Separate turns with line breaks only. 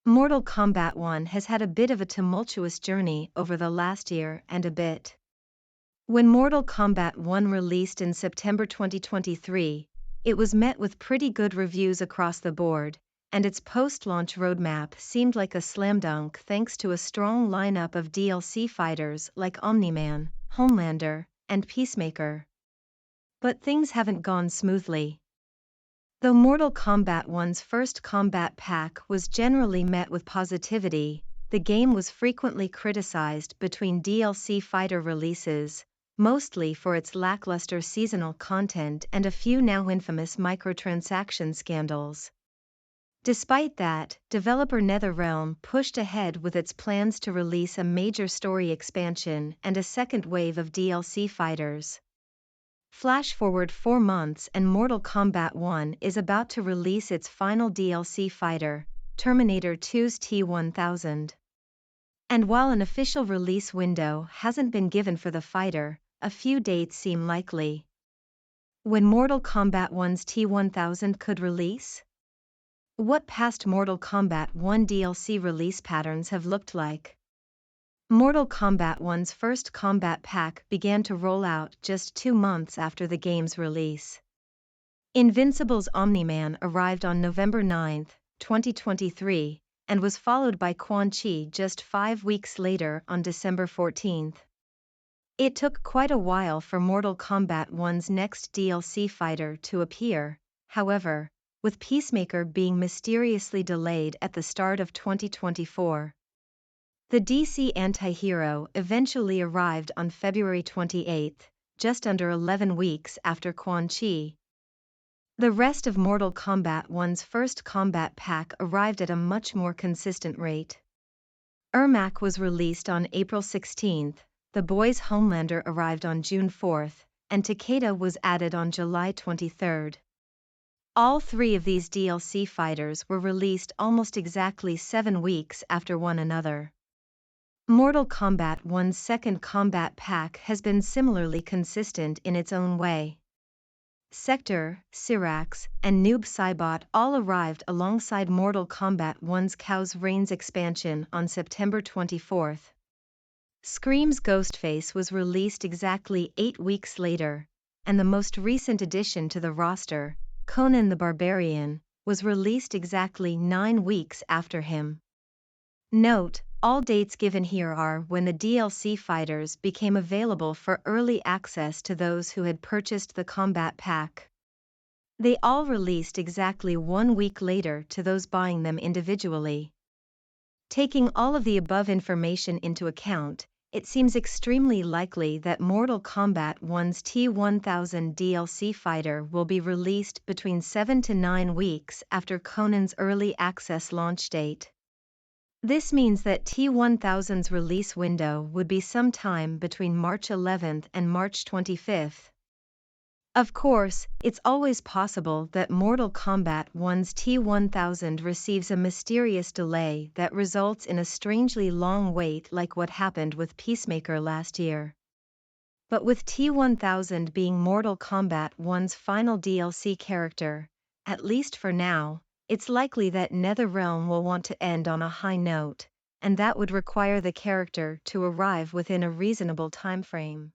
Mortal Kombat 1 has had a bit of a tumultuous journey over the last year and a bit. When Mortal Kombat 1 released in September 2023, it was met with pretty good reviews across the board, and its post-launch roadmap seemed like a slam dunk thanks to a strong lineup of DLC fighters like Omni-Man, Homelander, and Peacemaker. But things haven't gone smoothly. Though Mortal Kombat 1's first combat pack was generally met with positivity, the game was frequently criticized between DLC fighter releases, mostly for its lackluster seasonal content and a few now infamous microtransaction scandals. Despite that, developer NetherRealm pushed ahead with its plans to release a major story expansion and a second wave of DLC fighters. Flash forward 4 months and Mortal Kombat 1 is about to release its final DLC fighter, Terminator 2's T-1000. And while an official release window hasn't been given for the fighter, a few dates seem likely. When Mortal Kombat 1's T-1000 could release? What past Mortal Kombat 1 DLC release patterns have looked like? Mortal Kombat 1's first combat pack began to roll out just 2 months after the game's release. Invincible's Omni-Man arrived on November 9, 2023, and was followed by Quan Chi just 5 weeks later on December 14. It took quite a while for Mortal Kombat 1's next DLC fighter to appear, however, with Peacemaker being mysteriously delayed at the start of 2024. The DC anti-hero eventually arrived on February 28, just under 11 weeks after Quan Chi. The rest of Mortal Kombat 1's first combat pack arrived at a much more consistent rate. Ermac was released on April 16, The Boy's Homelander arrived on June 4, and Takeda was added on July 23. All 3 of these DLC fighters were released almost exactly 7 weeks after one another. Mortal Kombat 1's second combat pack has been similarly consistent in its own way. Sector, Syrax, and Noob Saibot all arrived alongside Mortal Kombat 1's Chaos Reigns expansion on September 24. Scream's Ghostface was released exactly 8 weeks later, and the most recent addition to the roster, Conan the Barbarian, was released exactly 9 weeks after him. Note, all dates given here are when the DLC fighters became available for early access to those who had purchased the combat pack. They all released exactly 1 week later to those buying them individually. Taking all of the above information into account, it seems extremely likely that Mortal Kombat 1's T-1000 DLC fighter will be released between 7 to 9 weeks after Conan's early access launch date. This means that T-1000's release window would be sometime between March 11 and March 25. Of course, it's always possible that Mortal Kombat 1's T-1000 receives a mysterious delay that results in a strangely long wait like what happened with Peacemaker last year. But with T-1000 being Mortal Kombat 1's final DLC character, at least for now, it's likely that NetherRealm will want to end on a high note, and that would require the character to arrive within a reasonable timeframe.